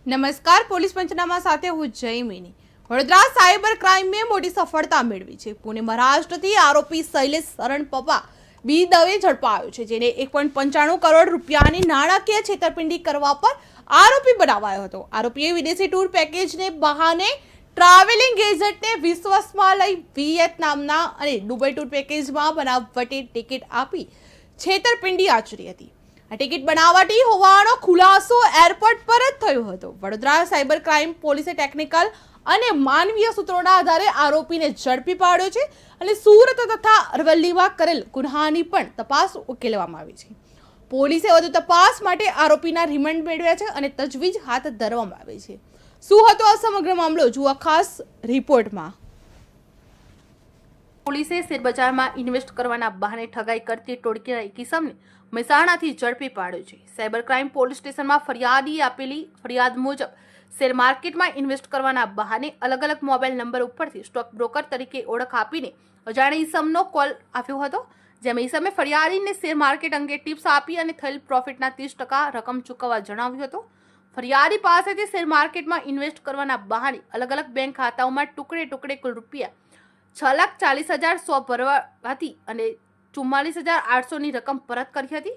નમસ્કાર, પોલીસ પંચનામા સાથે હું જયમિની। વડોદરા સાયબર ક્રાઇમે મોટી સફળતા મેળવી છે। પુણે મહારાષ્ટ્રથી આરોપી શૈલેષ શરણ પપ્પા બી દવે ઝડપાયો છે, જેને 1.95 કરોડ રૂપિયાની નાણાકીય છેતરપિંડી કરવા પર આરોપી બનાવાયો હતો। આરોપીએ વિદેશી ટૂર પેકેજને બહાને ટ્રાવેલિંગ એજન્ટને વિશ્વાસમાં લઈ વિયેતનામના અને દુબઈ ટૂર પેકેજમાં બનાવટી ટિકિટ આપી છેતરપિંડી આચરી હતી। આ ટિકિટ બનાવટી હોવાનો ખુલાસો એરપોર્ટ પર જ થયો હતો। વડોદરા સાયબર ક્રાઇમ પોલીસે ટેકનિકલ અને માનવીય સૂત્રોના આધારે આરોપીને ઝડપી પાડ્યો છે અને સુરત તથા અરવલ્લીમાં કરેલ ગુન્હાની પણ તપાસ ઉકેલવામાં આવી છે। પોલીસે વધુ તપાસ માટે આરોપીના રિમાન્ડ મેળવ્યા છે અને તજવીજ હાથ ધરવામાં આવી છે। શું હતો આ સમગ્ર મામલો, જુઓ ખાસ રિપોર્ટમાં। પોલીસે શેરબજારમાં ઇન્વેસ્ટ કરવાના બહાને ઠગાઈ કરતી ટોળકીના એક કિસ્સાને મહેસાણાથી ઝડપી પાડ્યો છે। સાયબર ક્રાઇમ પોલીસ સ્ટેશનમાં ફરિયાદીએ આપેલી ફરિયાદ મુજબ શેર માર્કેટમાં ઇન્વેસ્ટ કરવાના બહાને અલગ અલગ મોબાઈલ નંબર ઉપરથી સ્ટોક બ્રોકર તરીકે ઓળખ આપીને અજાણી ઈસમનો કોલ આવ્યો હતો, જેમાં ઈસમે ફરિયાદીને શેર માર્કેટ અંગે ટિપ્સ આપી અને થયેલ પ્રોફિટના 30% રકમ ચૂકવવા જણાવ્યું હતું। ફરિયાદી પાસેથી શેર માર્કેટમાં ઇન્વેસ્ટ કરવાના બહાને અલગ અલગ બેંક ખાતાઓમાં ટુકડે કુલ રૂપિયા 6,40,100 ભરવાથી અને 44,800ની રકમ પરત કરી હતી।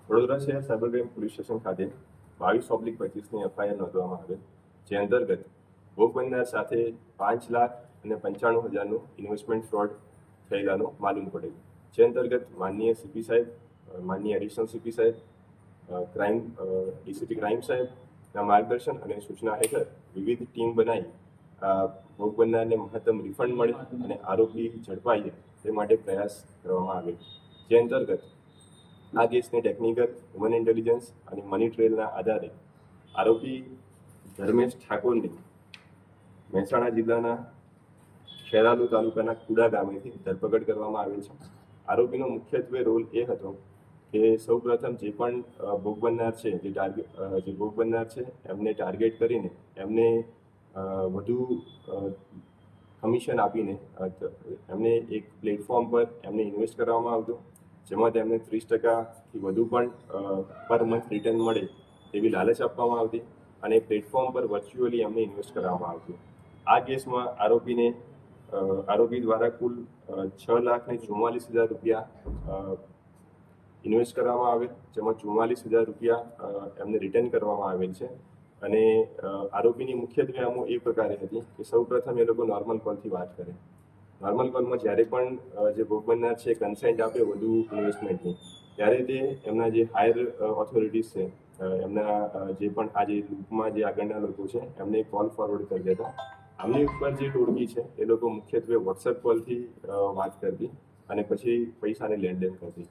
વડોદરા શહેર સાયબર ક્રાઇમ પોલીસ સ્ટેશન ખાતે 22/25ની એફઆઈઆર નોંધવામાં આવેલ, જે અંતર્ગત ભોગ બનનાર સાથે 5,95,000નું ઇન્વેસ્ટમેન્ટ ફ્રોડ થયેલાનું માલુમ પડેલ, જે અંતર્ગત માનનીય સીપી સાહેબ, માનનીય એડિશનલ સીપી સાહેબ, ડીસીપી ક્રાઇમ સાહેબના માર્ગદર્શન અને સૂચના હેઠળ વિવિધ ટીમ બનાવી ભોગ બનનારને મહત્તમ રિફંડ મળે અને આરોપી ઝડપાય તે માટે પ્રયાસ કરવામાં આવેલ, જે અંતર્ગત આ કેસને ટેકનિકલ, હ્યુમન ઇન્ટેલિજન્સ અને મની ટ્રેલના આધારે આરોપી ધર્મેશ ઠાકોરની મહેસાણા જિલ્લાના ખેરાલુ તાલુકાના કુડા ગામેથી ધરપકડ કરવામાં આવેલ છે। આરોપીનો મુખ્યત્વે રોલ એ હતો કે સૌપ્રથમ જે પણ ભોગ બનનાર છે, જે ભોગ બનનાર છે એમને ટાર્ગેટ કરીને એમને વધુ કમિશન આપીને એમને એક પ્લેટફોર્મ પર એમને ઇન્વેસ્ટ કરવામાં આવતું, જેમાં તેમને 30%થી વધુ પણ પર મંથ રિટર્ન મળે તેવી લાલચ આપવામાં આવતી અને પ્લેટફોર્મ પર વર્ચ્યુઅલી એમને ઇન્વેસ્ટ કરવામાં આવતું। આ કેસમાં આરોપી દ્વારા કુલ 6,44,000 રૂપિયા ઇન્વેસ્ટ કરવામાં આવેલ, જેમાં 44,000 રૂપિયા એમને રિટર્ન કરવામાં આવેલ છે। અને આરોપીની મુખ્યત્વે આમાં એ પ્રકારે હતી કે સૌપ્રથમ એ લોકો નોર્મલ કોલથી વાત કરે। નોર્મલ કોલમાં જ્યારે પણ જે ભોગ બનનાર છે કન્સેન્ટ આપે વધુ ઇન્વેસ્ટમેન્ટની, ત્યારે તે એમના જે હાયર ઓથોરિટીઝ છે, એમના જે પણ આ જે લૂપમાં જે આગળના લોકો છે એમને કોલ ફોરવર્ડ કરી દેતા। આમની ઉપર જે ટોળકી છે એ લોકો મુખ્યત્વે વોટ્સએપ કોલથી વાત કરતી અને પછી પૈસાની લેણદેણ કરતી।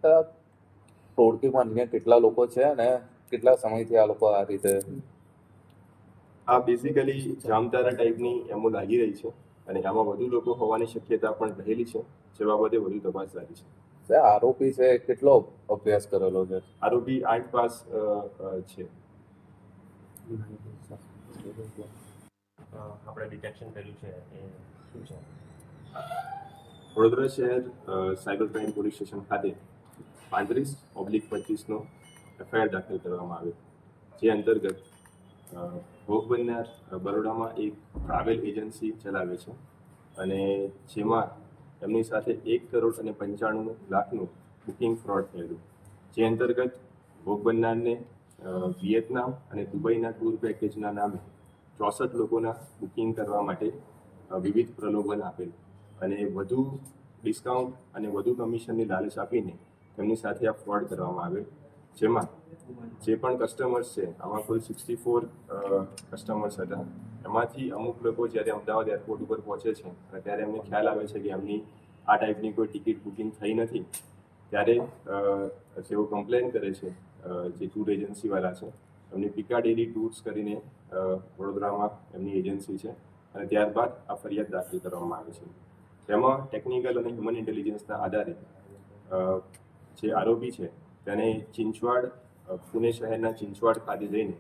ટોળકીમાં અન્ય કેટલા લોકો છે અને કેટલા સમયથી આ લોકો આ રીતે? આ બેઝિકલી જામતારા ટાઈપની એમો લાગી રહી છે અને આમાં વધુ લોકો હોવાની શક્યતા પણ રહેલી છે, જે બાબતે વધુ તપાસ જારી છે। આરોપી છે કેટલો અભ્યાસ કરેલો છે? આરોપી 8 પાસ છે। આપણે ડિટેક્શન કર્યું છે એ શું છે? વડોદરા શહેર સાયબર ક્રાઇમ પોલીસ સ્ટેશન ખાતે 35/25નો એફઆઈઆર દાખલ કરવામાં આવેલ, જે અંતર્ગત ભોગ બનનાર બરોડામાં એક ટ્રાવેલ એજન્સી ચલાવે છે અને જેમાં એમની સાથે 1,95,00,000નું બુકિંગ ફ્રોડ થયેલું, જે અંતર્ગત ભોગ બનનારને વિયેતનામ અને દુબઈના ટૂર પેકેજના નામે 64 લોકોના બુકિંગ કરવા માટે વિવિધ પ્રલોભન આપેલ અને વધુ ડિસ્કાઉન્ટ અને વધુ કમિશનની લાલચ આપીને તેમની સાથે આ ફ્રોડ કરવામાં આવેલ, જેમાં જે પણ કસ્ટમર્સ છે આમાં કુલ 64 કસ્ટમર્સ હતા। એમાંથી અમુક લોકો જ્યારે અમદાવાદ એરપોર્ટ ઉપર પહોંચે છે અને ત્યારે એમને ખ્યાલ આવે છે કે એમની આ ટાઈપની કોઈ ટિકિટ બુકિંગ થઈ નથી, ત્યારે જેઓ કમ્પ્લેન કરે છે જે ટૂર એજન્સીવાળા છે એમની પિકાડેલી ટૂર્સ કરીને વડોદરામાં એમની એજન્સી છે અને ત્યારબાદ આ ફરિયાદ દાખલ કરવામાં આવે છે। તેમાં ટેકનિકલ અને હ્યુમન ઇન્ટેલિજન્સના આધારે જે આરોપી છે તેને પુણે શહેરના ચિંચવાડ ખાતે જઈને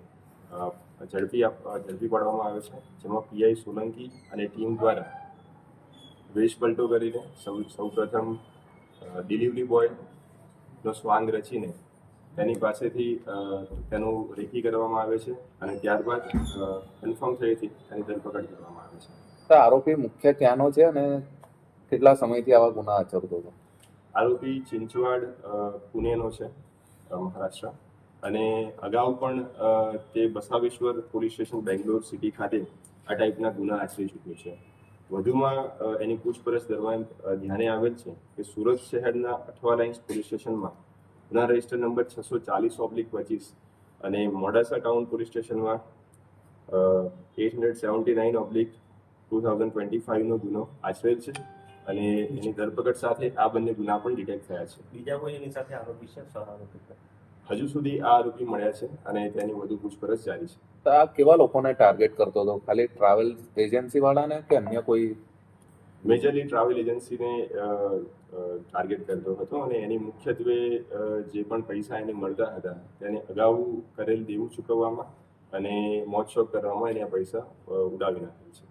ઝડપી પાડવામાં આવે છે, જેમાં પીઆઈ સોલંકી અને ટીમ દ્વારા વેશ પલટો કરીને સૌપ્રથમ ડિલિવરી બોયનો સ્વાંગ રચીને તેની પાસેથી તેનું રેકી કરવામાં આવે છે અને ત્યારબાદ કન્ફર્મ થયેથી તેની ધરપકડ કરવામાં આવે છે. તો આરોપી મુખ્ય ક્યાંનો છે અને કેટલા સમયથી આવા ગુના આચરતો હતો? આરોપી ચિંચવાડ પુણેનો છે, મહારાષ્ટ્ર, અને અગાઉ પણ તે Basaveshwar police station Bangalore city ખાતે આ ટાઈપના ગુના આચરી ચૂક્યો છે. વધુમાં એની પૂછપરછ દરમિયાન ધ્યાને આવેલ છે કે સુરત શહેરના અઠવા લાઇન્સ પોલીસ સ્ટેશનમાં ગુના રજિસ્ટર નંબર 640/25 અને મોડાસા ટાઉન પોલીસ સ્ટેશનમાં 879/2025 નો ગુનો આચરેલ છે અને એની ધરપકડ સાથે આ બંને ગુના પણ ડિટેક્ટ થયા છે. બીજા કોઈ એની સાથે આરોપી છે? હજુ સુધી આ આરોપી મળ્યા છે અને તેની વધુ પૂછપરછ જારી છે. તો આ કેવા લોકોને ટાર્ગેટ કરતો હતો? ખાલી ટ્રાવેલ એજન્સી વાળાને કે અન્ય કોઈ? મેજરલી ટ્રાવેલ એજન્સીને ટાર્ગેટ કરતો હતો અને એની મુખ્યત્વે જે પણ પૈસા એને મળતા હતા તેને અગાઉ કરેલ દેવું ચૂકવવામાં અને મોજશોખ કરવામાં એને આ પૈસા ઉડાવી નાખેલ છે.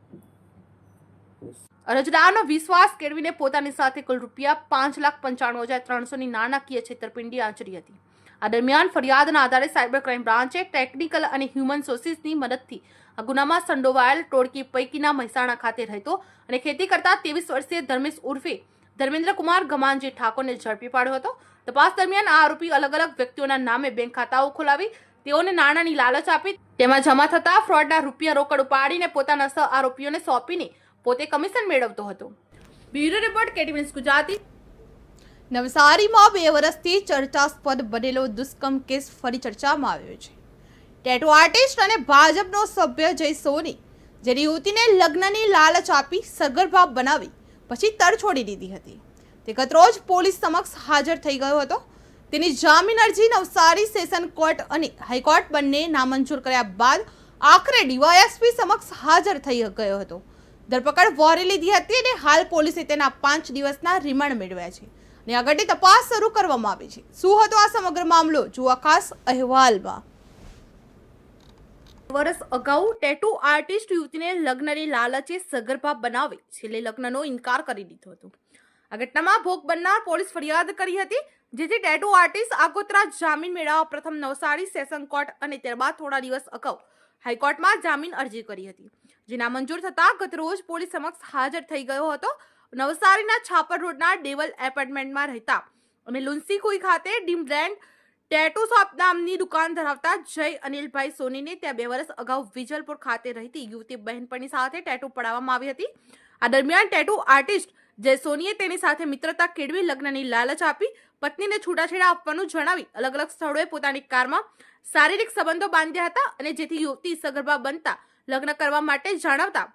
અરજદારનો વિશ્વાસ કેળવીને પોતાની સાથે કુલ રૂપિયા 5,95,300ની નાણાકીય છેતરપિંડી આચરી હતી. આ દરમિયાન ફરિયાદના આધારે સાયબર ક્રાઇમ બ્રાન્ચે ટેકનિકલ અને હ્યુમન સોર્સિસની મદદથી આ ગુનામાં સંડોવાયેલ ટોળકી પૈકીના મહેસાણા ખાતે રહેતો અને ખેતી કરતા 23 વર્ષીય ધર્મેશ ઉર્ફે ધર્મેન્દ્રકુમાર ગમાનજી ઠાકોરને ઝડપી પાડ્યો હતો. તપાસ દરમિયાન આ આરોપી અલગ અલગ વ્યક્તિઓના નામે બેંક ખાતાઓ ખોલાવી તેઓને નાણાંની લાલચ આપી તેમાં જમા થતા ફ્રોડના રૂપિયા રોકડ ઉપાડીને પોતાના સહ આરોપીઓને સોંપીને પોતે કમિશન મેળવતો હતો. Bureau report KTV news Gujarati. નવસારીમાં 2 વર્ષથી ચર્ચાસ્પદ બનેલો દુષ્કર્મ કેસ ફરી ચર્ચામાં આવ્યો છે. ટેટુ આર્ટિસ્ટ અને ભાજપનો સભ્ય જય સોની જેની યુવતીને લગ્નની લાલચ આપી સગર્ભા બનાવી પછી તર છોડી દીધી હતી તે ગતરોજ પોલીસ સમક્ષ હાજર થઈ ગયો હતો. તેની જામીન અરજી નવસારી સેશન કોર્ટ અને હાઈકોર્ટ બંને નામંજૂર કર્યા બાદ આખરે ડીવાયએસપી સમક્ષ હાજર થઈ ગયો હતો. ધરપકડ વહોરી લીધી હતી અને હાલ પોલીસે તેના 5 દિવસના રિમાન્ડ મેળવ્યા છે અને આગળની તપાસ શરૂ કરવામાં આવી છે. શું હતો આ સમગ્ર મામલો? જુઓ ખાસ અહેવાલમાં. વર્ષ અગાઉ ટેટુ આર્ટિસ્ટ યુવતીને લગ્નની લાલચે સગર્ભા બનાવી છેલ્લે લગ્નનો ઇનકાર કરી દીધો હતો. આ ઘટનામાં ભોગ બનનાર પોલીસ ફરિયાદ કરી હતી, જેથી ટેટુ આર્ટિસ્ટ આગોતરા જામીન મેળવવા પ્રથમ નવસારી સેશન કોર્ટ અને ત્યારબાદ થોડા દિવસ અગાઉ હાઈકોર્ટમાં જામીન અરજી કરી હતી, જે નામંજૂર થતા ગતરોજ પોલીસ સમક્ષ હાજર થઈ ગયો હતો. નવસારીના છાપર રોડના ડેવલ એપાર્ટમેન્ટમાં રહેતા અને લુન્સીકુઈ ખાતે ડીમલેન્ડ ટેટુ શોપ નામની દુકાન ધરાવતા જય અનિલભાઈ સોનીને ત્યાં 2 વર્ષ અગાઉ વિજલપુર ખાતે રહેતી યુવતી બહેનપણી સાથે ટેટુ પડાવવામાં આવી હતી. આ દરમિયાન ટેટુ આર્ટિસ્ટ જય સોનીએ તેની સાથે મિત્રતા કેળવી લગ્નની લાલચ આપી પત્નીને છૂટાછેડા આપવાનું જણાવી અલગ અલગ સ્થળોએ પોતાની કારમાં શારીરિક સંબંધો બાંધ્યા હતા અને જેથી યુવતી સગર્ભા બનતા લગ્ન કરવા માટે જણાવતા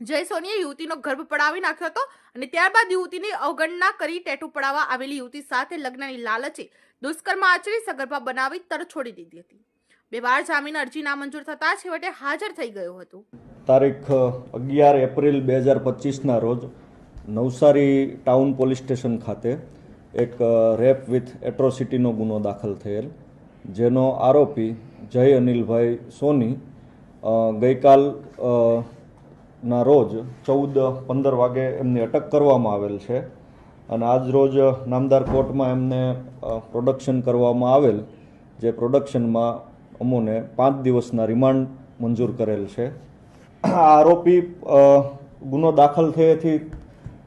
જય સોનીએ યુવતીનો ગર્ભ પડાવી નાખ્યો હતો અને ત્યારબાદ યુવતીની અવગણના કરી ટેટુ પડાવવા આવેલી યુવતી સાથે લગ્નની લાલચે દુષ્કર્મ આચરી સગર્ભા બનાવી તર છોડી દીધી હતી. 2 વાર જામીન અરજી નામંજૂર થતા છેવટે હાજર થઈ ગયો હતો. તારીખ 11 એપ્રિલ 2025ના રોજ નવસારી ટાઉન પોલીસ સ્ટેશન ખાતે એક રેપ વિથ એટ્રોસિટીનો ગુનો દાખલ થયેલ, જેનો આરોપી જય અનિલભાઈ સોની ગઈકાલ ના રોજ 14:15 વાગે એમની અટક કરવામાં આવેલ છે અને આજ રોજ નામદાર કોર્ટમાં એમને પ્રોડક્શન કરવામાં આવેલ, જે પ્રોડક્શનમાં અમોને 5 દિવસના રિમાન્ડ મંજૂર કરેલ છે. આ આરોપી ગુનો દાખલ થયેથી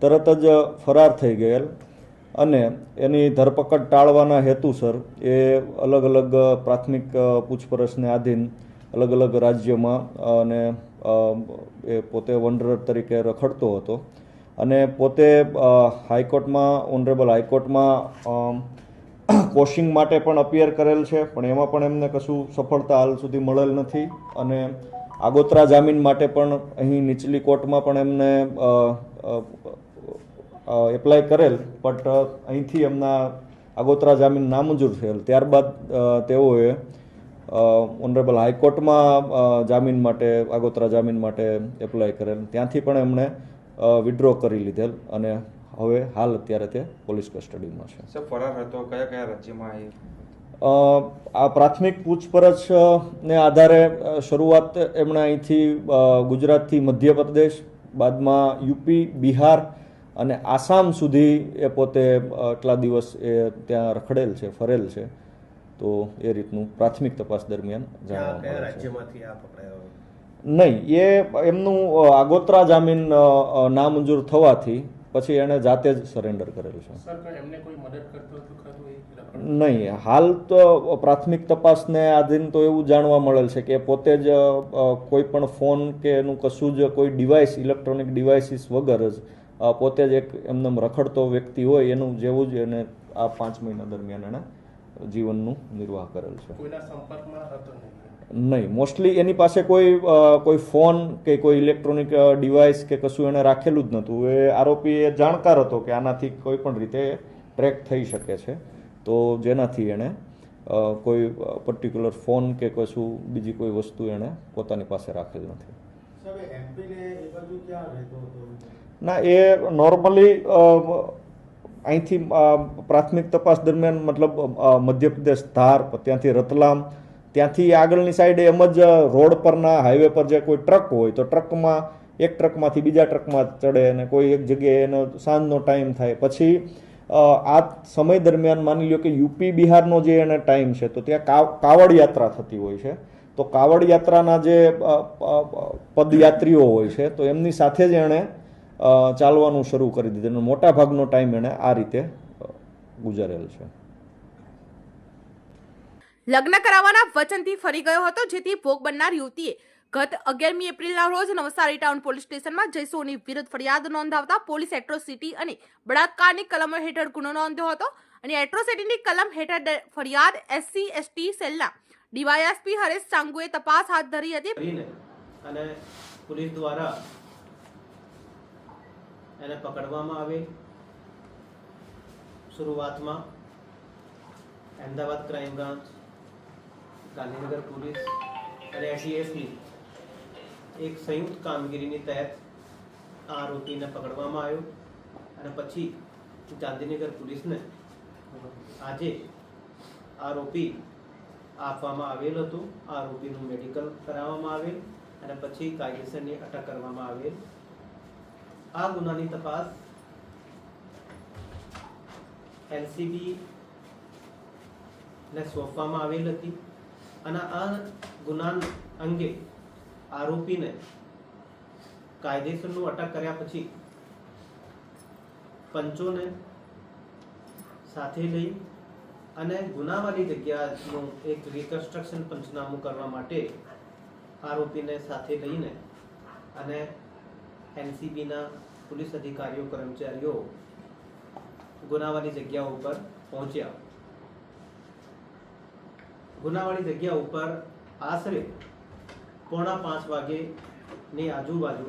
તરત જ ફરાર થઈ ગયેલ અને એની ધરપકડ ટાળવાના હેતુસર એ અલગ અલગ પ્રાથમિક પૂછપરછને આધીન અલગ અલગ રાજ્યોમાં અને એ પોતે વોન્ડરર તરીકે રખડતો હતો અને પોતે હાઈકોર્ટમાં ઓનરેબલ હાઈકોર્ટમાં કોશિંગ માટે પણ અપિયર કરેલ છે, પણ એમાં પણ એમને કશું સફળતા હાલ સુધી મળેલ નથી અને આગોતરા જામીન માટે પણ અહીં નીચલી કોર્ટમાં પણ એમને એપ્લાય કરેલ, બટ અહીંથી એમના આગોતરા જામીન નામંજૂર થયેલ. ત્યારબાદ તેઓએ ઓનરેબલ હાઈકોર્ટમાં જામીન માટે આગોતરા જામીન માટે એપ્લાય કરેલ, ત્યાંથી પણ એમણે વિડ્રો કરી લીધેલ અને હવે હાલ અત્યારે તે પોલીસ કસ્ટડીમાં છે. સર, ફરાર હતો કયા કયા રાજ્યમાં? આ પ્રાથમિક પૂછપરછને આધારે શરૂઆત એમણે અહીંથી ગુજરાતથી મધ્યપ્રદેશ, બાદમાં યુપી, બિહાર અને આસામ સુધી એ પોતે આટલા દિવસ એ ત્યાં રખડેલ છે, ફરેલ છે. તો એ રીતનું પ્રાથમિક તપાસ દરમિયાન જાણવા કયા મળે છે. રાજ્યમાંથી આ પકડાયો? નહીં, એ એમનું આગોતરા જામીન નામંજૂર થવાથી પછી એણે જાતે જ સરેન્ડર કરેલ છે. સર, એમને કોઈ મદદ કરતો હતું ખરું એ? નહીં, હાલ તો પ્રાથમિક તપાસને આધીન તો એવું જાણવા મળેલ છે કે પોતે જ કોઈ પણ ફોન કે એનું કશું જ કોઈ ડિવાઇસ, ઇલેક્ટ્રોનિક ડિવાઇસીસ વગર જ પોતે જ એક એમને રખડતો વ્યક્તિ હોય એનું જેવું જ એને આ 5 મહિના દરમિયાન એણે જીવનનું નિર્વાહ કરેલ છે. કોઈના સંપર્કમાં હતો નહીં? નહીં, મોસ્ટલી એની પાસે કોઈ ફોન કે કોઈ ઇલેક્ટ્રોનિક ડિવાઇસ કે કશું એને રાખેલું જ નહોતું. એ આરોપી એ જાણકાર હતો કે આનાથી કોઈ પણ રીતે ટ્રેક થઈ શકે છે, તો જેનાથી એણે કોઈ પર્ટિક્યુલર ફોન કે કશું બીજી કોઈ વસ્તુ એણે પોતાની પાસે રાખેલ નથી. ના, એ નોર્મલી અહીંથી પ્રાથમિક તપાસ દરમિયાન મતલબ મધ્યપ્રદેશ ધાર, ત્યાંથી રતલામ, ત્યાંથી આગળની સાઈડે એમ જ રોડ પરના હાઈવે પર જે કોઈ ટ્રક હોય તો ટ્રકમાં એક ટ્રકમાંથી બીજા ટ્રકમાં ચડે અને કોઈ એક જગ્યાએ એનો સાંજનો ટાઈમ થાય. પછી આ સમય દરમિયાન માની લ્યો કે યુપી બિહારનો જે એને ટાઈમ છે તો ત્યાં કાવડ યાત્રા થતી હોય છે. તો કાવડ યાત્રાના જે પદયાત્રીઓ હોય છે તો એમની સાથે જ એણે ચાલવાનું શરૂ કરી દીધું. મોટા ભાગનો ટાઈમ એણે આ રીતે ગુજારેલ છે. લગ્ન કરાવવાના વચનથી ફરી ગયો હતો, જેથી ભોગ બનનાર યુવતીએ ગત 11મી એપ્રિલના રોજ નવસારી ટાઉન પોલીસ સ્ટેશનમાં જયસોની વિરુદ્ધ ફરિયાદ નોંધાવતા પોલીસ એટ્રોસિટી અને બળાત્કારની કલમો હેઠળ ગુનો નોંધ્યો હતો અને એટ્રોસિટીની કલમ હેઠળ ફરિયાદ SC/ST સેલના ડીવાયએસપી હરેશ ચાંગુએ તપાસ હાથ ધરી હતી અને પોલીસ દ્વારા એને પકડવામાં આવે. શરૂઆતમાં Ahmedabad crime branch, Gandhinagar police અને ATFની એક સંયુક્ત કામગીરીની તહેત આ આરોપીને પકડવામાં આવ્યો અને પછી ગાંધીનગર પોલીસને આજે આરોપી આપવામાં આવેલ હતું. આરોપીનું મેડિકલ કરાવવામાં આવેલ અને પછી કાયદેસરની અટક કરવામાં આવેલ. આ ગુનાની તપાસ LCB ને સોંપવામાં આવેલ હતી અને આ ગુના અંગે આરોપીને કાયદેસરનું અટક કર્યા પછી પંચોને સાથે લઈ અને ગુનાવાળી જગ્યાનું એક રિકન્સ્ટ્રક્શન પંચનામું કરવા માટે આરોપીને સાથે લઈને અને NCBના પોલીસ અધિકારીઓ, કર્મચારીઓ ગુનાવાળી જગ્યા ઉપર પહોંચ્યા. ગુનાવાળી જગ્યા ઉપર આશરે 4:45 વાગ્યેની આજુબાજુ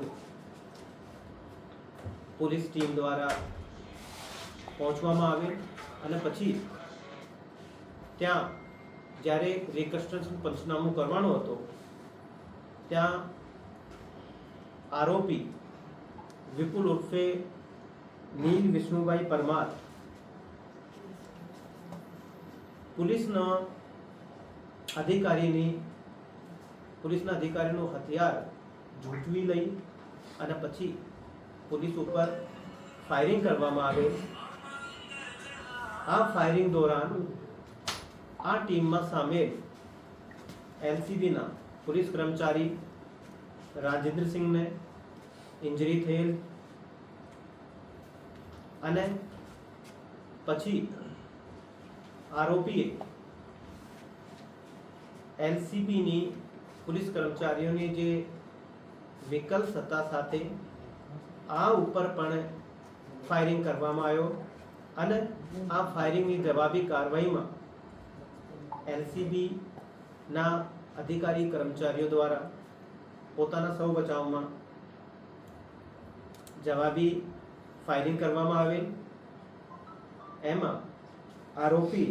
પોલીસ ટીમ દ્વારા પહોંચવામાં આવે અને પછી ત્યાં જ્યારે રિકન્સ્ટ્રક્શન પંચનામું કરવાનું હતો ત્યાં આરોપી વિપુલ ઉર્ફે નીલ વિષ્ણુભાઈ પરમાર પોલીસના અધિકારીનું હથિયાર ઝૂંટવી લઈ અને પછી પોલીસ ઉપર ફાયરિંગ કરવામાં આવે. આ ફાયરિંગ દોરાન આ ટીમમાં સામેલ LCBના પોલીસ કર્મચારી રાજેન્દ્રસિંહને ઇન્જરી થયેલ અને પછી આરોપીએ LCBની પોલીસ કર્મચારીઓની જે વ્હીકલ્સ હતા સાથે આ ઉપર પણ ફાયરિંગ કરવામાં આવ્યો અને આ ફાયરિંગની જવાબી કાર્યવાહીમાં LCBના અધિકારી કર્મચારીઓ દ્વારા પોતાના સૌ બચાવમાં જવાબી ફાયરિંગ કરવામાં આવેલ. એમાં આરોપી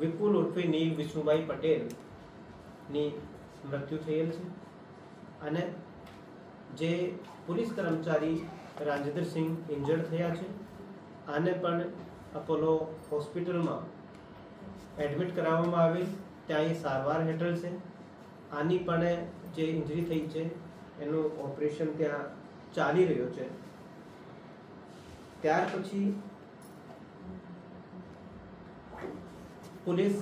વિપુલ ઉર્ફે નીલ વિષ્ણુભાઈ પટેલની મૃત્યુ થયેલ છે અને જે પોલીસ કર્મચારી રાજેન્દ્રસિંહ ઇન્જર્ડ થયા છે આને પણ અપોલો હોસ્પિટલમાં એડમિટ કરાવવામાં આવેલ. ત્યાં એ સારવાર હેઠળ છે. આની પણ જે ઇન્જરી થઈ છે એનું ઓપરેશન ત્યાં ચાલી રહ્યો છે. ત્યાર પછી પોલીસ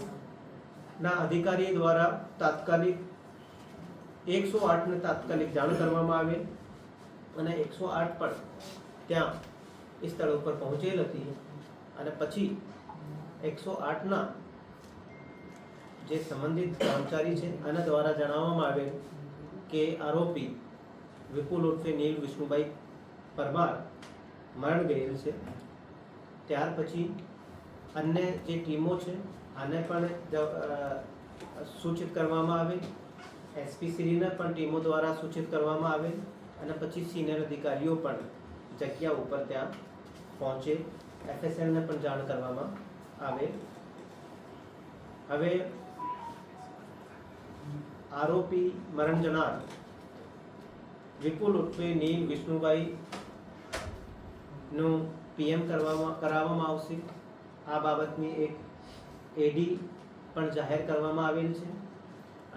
ના અધિકારી દ્વારા તાત્કાલિક 108 ને તાત્કાલિક જાણ કરવામાં આવેલ અને 108 પણ ત્યાં એ સ્થળ ઉપર પહોંચેલ હતી અને પછી 108 ના જે સંબંધિત કર્મચારી છે આના દ્વારા જણાવવામાં આવેલ કે આરોપી વિપુલ ઉર્ફે નીલ વિષ્ણુભાઈ પરમાર મરણ ગયેલ છે. ત્યાર પછી અન્ય જે ટીમો છે આને પણ સૂચિત કરવામાં આવે, એસપી શ્રીને પણ ટીમો દ્વારા સૂચિત કરવામાં આવે અને પછી સિનિયર અધિકારીઓ પણ જગ્યા ઉપર ત્યાં પહોંચે, એફએસએલને પણ જાણ કરવામાં આવે. હવે આરોપી મરણ જનાર વિપુલ ઉર્ફે નીલ વિષ્ણુભાઈ નું પીએમ કરાવવામાં આવશે. આ બાબતની એક એડી પણ જાહેર કરવામાં આવેલ છે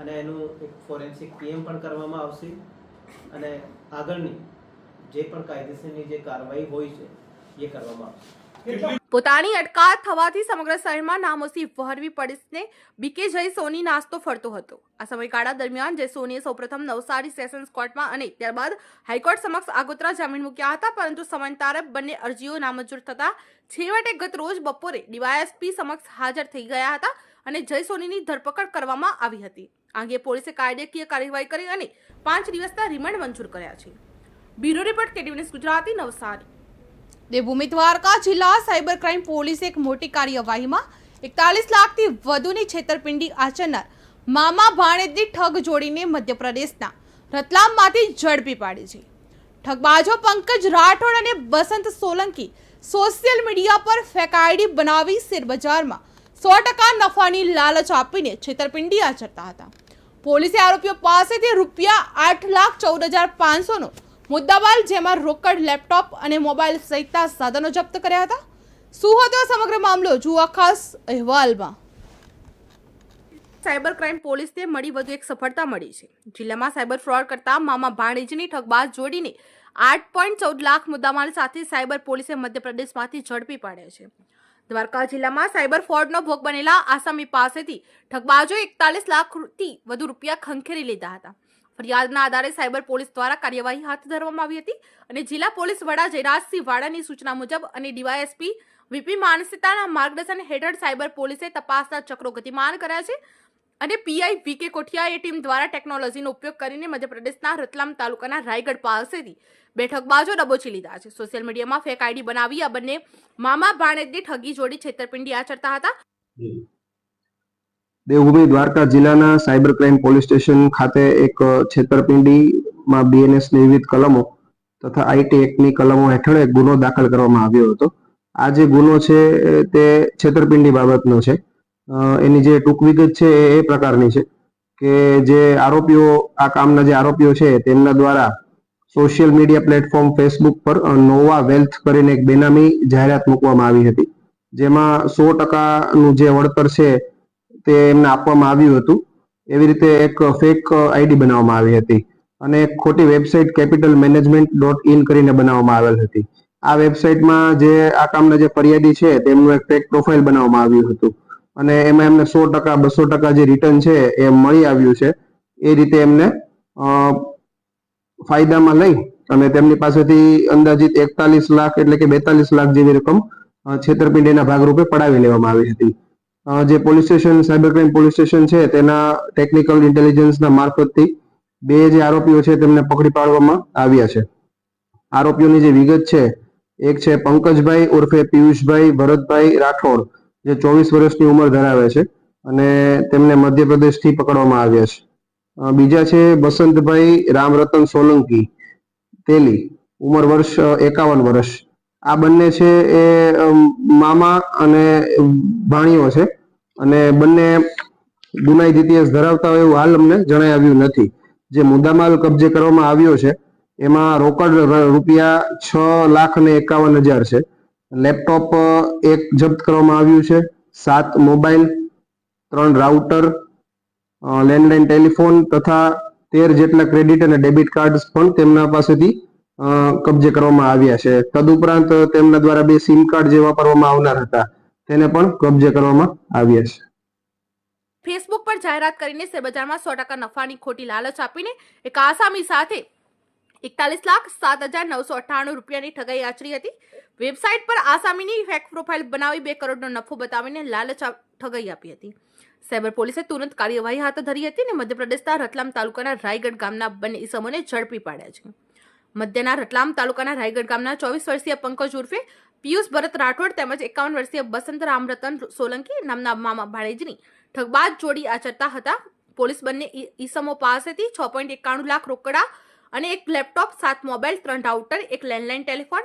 અને એનું એક ફોરેન્સિક પીએમ પણ કરવામાં આવશે અને આગળની જે પણ કાયદેસરની જે કાર્યવાહી હોય છે એ કરવામાં આવશે. પોતાની અટકાયત થવાથી સમગ્ર શહેરમાં નામોસી વહરવી પોલીસને બીકે જય સોની નાસ્તો ફરતો હતો. આ સમયગાળા દરમિયાન જય સોનીએ સૌપ્રથમ નવસારી સેશન્સ કોર્ટમાં અને ત્યારબાદ હાઈકોર્ટ સમક્ષ આગોતરા જામીન મૂક્યા હતા, પરંતુ સમયાંતરે બંને અરજીઓ નામંજૂર થતા છેવટે ગત રોજ બપોરે ડીવાયએસપી સમક્ષ હાજર થઈ ગયા હતા અને જય સોનીની ધરપકડ કરવામાં આવી હતી. આ અંગે પોલીસે કાયદાકીય કાર્યવાહી કરી અને 5 દિવસના રિમાન્ડ મંજૂર કર્યા છે. Bureau report KTV news Gujarati, Navsari. Devbhumi Dwarka જિલ્લા સાયબર ક્રાઇમ પોલીસે એક મોટી કાર્યવાહીમાં 41 લાખથી વધુની છેતરપિંડી આચરનાર મામા ભાણેજની ઠગ જોડીને મધ્યપ્રદેશના રતલામમાંથી ઝડપી પાડી છે. ઠગબાજો પંકજ રાઠોડ અને બસંત સોલંકી સોશિયલ મીડિયા પર ફેક આઈડી બનાવી શેરબજારમાં 100% નફાની લાલચ આપીને છેતરપિંડી આચરતા હતા. પોલીસે આરોપીઓ પાસેથી ₹8,14,500નો મુદ્દામાલ, જેમાં રોકડ, લેપટોપ અને મોબાઈલ સહિતના સાધનો જપ્ત કર્યા હતા. શું હતો સમગ્ર મામલો, જુઓ ખાસ અહેવાલમાં. સાયબર ક્રાઇમ પોલીસને મળી વધુ એક સફળતા મળી છે. જિલ્લામાં સાયબર ફ્રોડ કરતા મામા ભાણેજની ઠગબાજ જોડીને 8.14 લાખ મુદ્દામાલ સાથે સાયબર પોલીસે મધ્યપ્રદેશમાંથી ઝડપી પાડ્યા છે. દ્વારકા જિલ્લામાં સાયબર ફ્રોડનો ભોગ બનેલા આસામી પાસેથી ઠગબાજોએ 41 લાખથી વધુ રૂપિયા ખંખેરી લીધા હતા. ફરિયાદના આધારે સાયબર પોલીસ દ્વારા કાર્યવાહી હાથ ધરવામાં આવી હતી અને જિલ્લા પોલીસ વડા જયરાજસિંહ વાડાની સૂચના મુજબ અને ડીવાયએસપી વીપી માનસીતાના માર્ગદર્શન હેઠળ સાયબર પોલીસે તપાસના ચક્રો ગતિમાન કર્યા છે અને પીઆઈ વીકે કોઠિયાએ ટીમ દ્વારા ટેકનોલોજીનો ઉપયોગ કરીને મધ્યપ્રદેશના રતલામ તાલુકાના રાયગઢ પાસેથી 2 ઠગબાજો દબોચી લીધા છે. સોશિયલ મીડિયામાં ફેક આઈડી બનાવી આ બંને મામા ભાણેજની ઠગી જોડી છેતરપિંડી આચરતા હતા. દેવભૂમિ દ્વારકા જિલ્લાના સાયબર ક્રાઇમ પોલીસ સ્ટેશન ખાતે એક છેતરપિંડીમાં બીએનએસની વિવિધ કલમો તથા આઈટી એક્ટની કલમો હેઠળ એક ગુનો દાખલ કરવામાં આવ્યો હતો. આ જે ગુનો છે તે છેતરપિંડી બાબતનો છે. એની જે ટૂંક વિગત છે એ પ્રકારની છે કે જે આરોપીઓ, આ કામના જે આરોપીઓ છે તેમના દ્વારા સોશિયલ મીડિયા પ્લેટફોર્મ ફેસબુક પર નોવા વેલ્થ કરીને એક બેનામી જાહેરાત મૂકવામાં આવી હતી, જેમાં 100%નું જે વળતર છે તે એમને આપવામાં આવ્યું હતું. એવી રીતે એક ફેક આઈડી બનાવવામાં આવી હતી અને એક ખોટી વેબસાઇટ capitalmanagement.in કરીને બનાવવામાં આવેલ હતી. આ વેબસાઇટમાં જે આ કામના જે ફરિયાદી છે તેમનું એક ફેક પ્રોફાઇલ બનાવવામાં આવ્યું હતું અને એમાં એમને 100%, 200% જે રિટર્ન છે એ મળી આવ્યું છે. એ રીતે એમને ફાયદામાં લઈ અને તેમની પાસેથી અંદાજિત 41 લાખ એટલે કે 42 લાખ જેવી રકમ છેતરપિંડીના ભાગરૂપે પડાવી લેવામાં આવી હતી. જે police station, cyber crime police station છે તેના ટેકનિકલ ઇન્ટેલિજન્સના મારફતથી 2 જે આરોપીઓ છે તેમને પકડી પાડવામાં આવ્યા છે. આરોપીઓની જે વિગત છે, એક છે પંકજભાઈ ઉર્ફે પિયુષભાઈ ભરતભાઈ રાઠોડ, જે 24 વર્ષની ઉંમર ધરાવે છે અને તેમને મધ્યપ્રદેશથી પકડવામાં આવ્યા છે. બીજા છે બસંતભાઈ રામરતન સોલંકી તેલી, ઉંમર વર્ષ 51 વર્ષ. આ બંને છે એ મામા અને ભાણીઓ છે અને બંને ગુનાહિત ઇતિહાસ ધરાવતા હોય એવું હાલ અમને જણાઈ આવ્યું નથી. જે મુદ્દામાલ કબજે કરવામાં આવ્યો છે એમાં રોકડ રૂપિયા 6,51,000 છે. લેપટોપ એક જપ્ત કરવામાં આવ્યું છે, 7 મોબાઈલ, 3 રાઉટર, લેન્ડલાઇન ટેલિફોન તથા 13 જેટલા ક્રેડિટ અને ડેબિટ કાર્ડ પણ તેમના પાસેથી કબજે કરવામાં આવ્યા છે. તદુપરાંત તેમના દ્વારા 2 સિમ કાર્ડ જે વાપરવામાં આવનાર હતા તેને પણ કબજે કરવામાં આવ્યા છે. ફેસબુક પર જાહેરાત કરીને શેરબજારમાં 100% નફાની ખોટી લાલચ આપીને એક આસામી સાથે 41,07,998 રૂપિયાની ઠગાઈ આચરી હતી. વેબસાઇટ પર આસામીની ફેક પ્રોફાઇલ બનાવી 2 કરોડનો નફો બતાવીને લાલચ ઠગાઈ આપી હતી. સાયબર પોલીસે તુરંત કાર્યવાહી હાથ ધરી હતી અને મધ્યપ્રદેશના રતલામ તાલુકાના રાયગઢ ગામના બંને ઇસમોને ઝડપી પાડ્યા છે. મધ્યના રતલામ તાલુકાના રાયગઢ ગામના 24 વર્ષીય પંકજ ઉર્ફે પિયુષ ભરત રાઠોડ તેમજ 51 વર્ષીય બસંત રામરતન સોલંકી નામના મામા ભાણેજની ઠગબાજ જોડી આચરતા હતા. પોલીસ બંને ઇસમો પાસેથી 6.91 લાખ રોકડા અને 1 laptop, 7 mobile, 3 router, 1 landline telephone,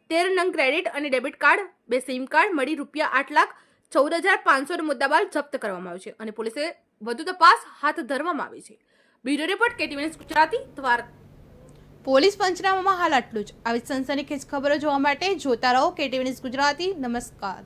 13 નંગ ક્રેડિટ અને ડેબિટ કાર્ડ, 2 સિમ કાર્ડ મળી ₹8,14,500 મુદ્દામાલ જપ્ત કરવામાં આવ્યો છે અને પોલીસે વધુ તપાસ હાથ ધરવામાં આવી છે. Bureau report KTV news Gujarati દ્વારા. પોલીસ પંચનામામાં હાલ આટલું જ. આવી સનસનીખેજ ખબરો જોવા માટે જોતા રહો KTV ન્યૂઝ ગુજરાતી. નમસ્કાર.